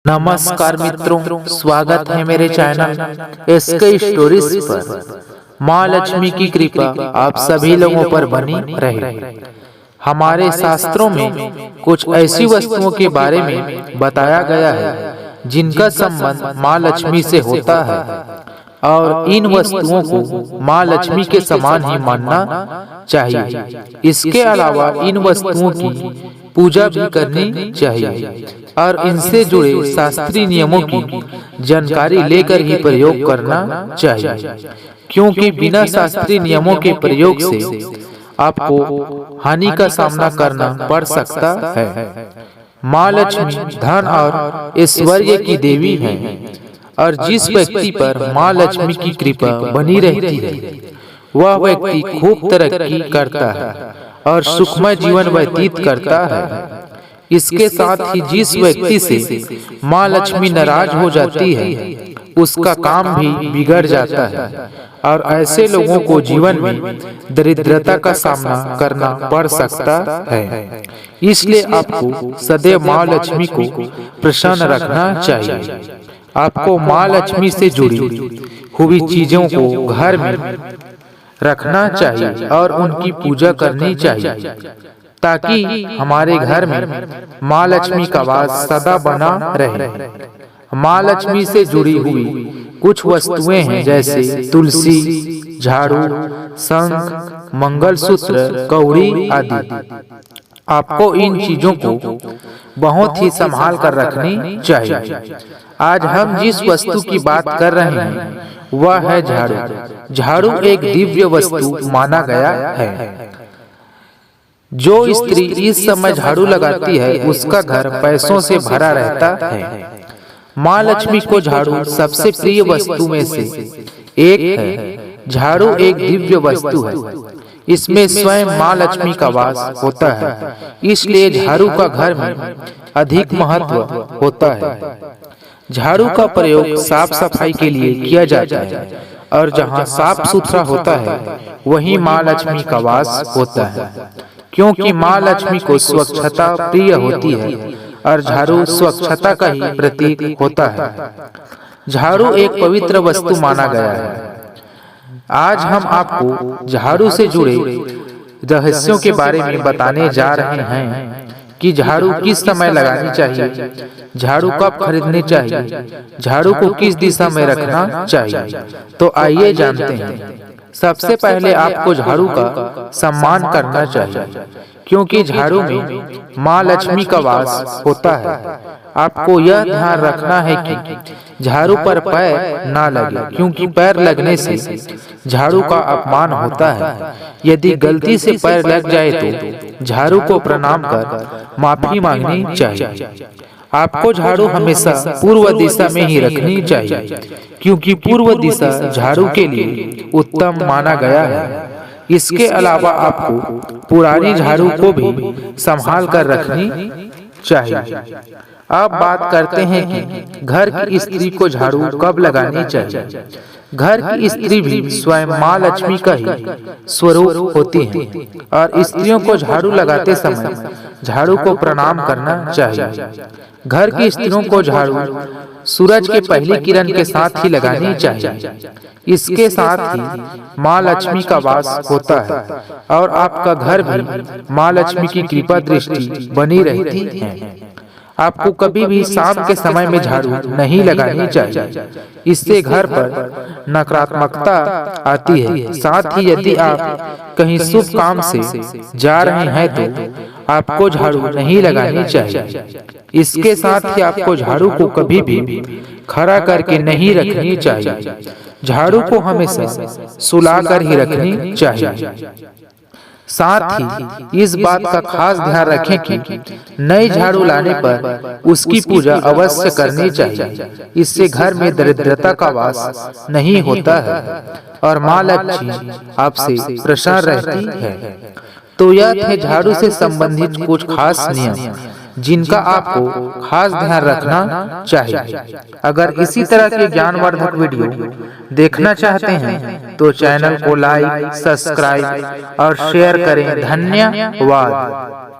नमस्कार मित्रों, स्वागत है मेरे चैनल एसके स्टोरीज पर। माँ लक्ष्मी की कृपा आप सभी लोगों पर बनी रहे। हमारे शास्त्रों में कुछ ऐसी वस्तुओं के बारे में बताया गया है जिनका संबंध माँ लक्ष्मी से होता है और इन वस्तुओं को माँ लक्ष्मी के समान ही मानना चाहिए। इसके अलावा इन वस्तुओं की पूजा भी करनी चाहिए और इनसे जुड़े शास्त्रीय नियमों की जानकारी लेकर ही प्रयोग करना चाहिए, क्योंकि बिना शास्त्रीय नियमों के प्रयोग से आपको हानि का सामना करना पड़ सकता है। माँ लक्ष्मी धन और ऐश्वर्य की देवी हैं और जिस व्यक्ति पर माँ लक्ष्मी की कृपा बनी रहती है वह व्यक्ति खूब तरक्की करता है और सुखमय जीवन व्यतीत करता है। इसके साथ ही जिस व्यक्ति से माँ लक्ष्मी नाराज हो जाती है उसका काम भी बिगड़ जाता है और ऐसे लोगों को जीवन में दरिद्रता का सामना करना पड़ सकता है। इसलिए आपको सदैव माँ लक्ष्मी को प्रसन्न रखना चाहिए। आपको माँ लक्ष्मी से जुड़ी हुई चीजों को घर में रखना चाहिए और उनकी पूजा करनी चाहिए ताकि हमारे घर में माँ लक्ष्मी का वास सदा बना रहे। माँ लक्ष्मी से जुड़ी हुई कुछ वस्तुएं हैं जैसे तुलसी, झाड़ू, शंख, मंगलसूत्र, कौड़ी आदि। आपको इन चीजों को बहुत ही संभाल कर रखनी चाहिए। आज हम जिस वस्तु की बात कर रहे हैं वह है झाड़ू। झाड़ू एक दिव्य वस्तु माना गया है। जो स्त्री इस समय झाड़ू लगाती है उसका घर पैसों से भरा रहता है। माँ लक्ष्मी को झाड़ू सबसे प्रिय वस्तु में से एक है। झाड़ू एक दिव्य वस्तु है। इसमें स्वयं माँ लक्ष्मी का वास होता है, इसलिए झाड़ू का घर में अधिक महत्व होता है। झाड़ू का प्रयोग साफ सफाई के लिए किया जाता है और जहाँ साफ सुथरा होता है वहीं माँ लक्ष्मी का वास होता है, क्योंकि माँ लक्ष्मी को स्वच्छता प्रिय होती है और झाड़ू स्वच्छता का ही प्रतीक होता है। झाड़ू एक पवित्र वस्तु माना गया है। आज हम आपको झाड़ू से जुड़े रहस्यों के बारे में बताने जा रहे हैं कि झाड़ू किस समय लगानी चाहिए, झाड़ू कब खरीदनी चाहिए, झाड़ू को किस दिशा में रखना चाहिए। तो आइए जानते हैं। सबसे पहले आपको झाड़ू का सम्मान करना चाहिए, क्योंकि झाड़ू में माँ लक्ष्मी का वास होता है। आपको यह ध्यान रखना है कि झाड़ू पर पैर ना लगे, क्योंकि पैर लगने से झाड़ू का अपमान होता है। यदि गलती से पैर लग जाए तो झाड़ू को प्रणाम कर माफी मांगनी चाहिए। आपको झाड़ू हमेशा पूर्व दिशा में ही रखनी चाहिए, क्योंकि पूर्व दिशा झाड़ू के लिए उत्तम माना गया है। इसके अलावा आपको पुरानी झाड़ू को भी संभाल कर रखनी चाहिए। अब बात करते हैं कि घर की स्त्री को झाड़ू कब लगानी चाहिए। घर की स्त्री भी स्वयं माँ लक्ष्मी का ही स्वरूप होती है और स्त्रियों को झाड़ू लगाते समय झाड़ू को प्रणाम करना चाहिए। घर की स्त्रियों को झाड़ू सूरज के पहली किरण के साथ ही लगानी चाहिए। इसके साथ ही माँ लक्ष्मी का वास होता है और आपका घर भी माँ लक्ष्मी की कृपा दृष्टि बनी रहती है। आपको कभी भी शाम के समय में झाड़ू नहीं लगानी चाहिए, इससे घर पर नकारात्मकता आती है। साथ ही यदि आप कहीं शुभ काम से जा रहे हैं तो आपको झाड़ू नहीं लगानी चाहिए। इसके साथ ही आपको झाड़ू को कभी भी खड़ा करके नहीं रखनी चाहिए। झाड़ू को हमेशा सुलाकर ही रखनी चाहिए। साथ ही इस बात का खास ध्यान रखें कि नई झाड़ू लाने पर उसकी पूजा अवश्य करनी चाहिए। इससे घर में दरिद्रता का वास नहीं होता है और माँ लक्ष्मी आपसे प्रसन्न रहती है। तो यह थे झाड़ू से संबंधित कुछ खास नियम जिनका आपको खास ध्यान रखना चाहिए। अगर इसी तरह के ज्ञानवर्धक वीडियो देखना चाहते हैं तो चैनल को लाइक, सब्सक्राइब और शेयर करें। धन्यवाद।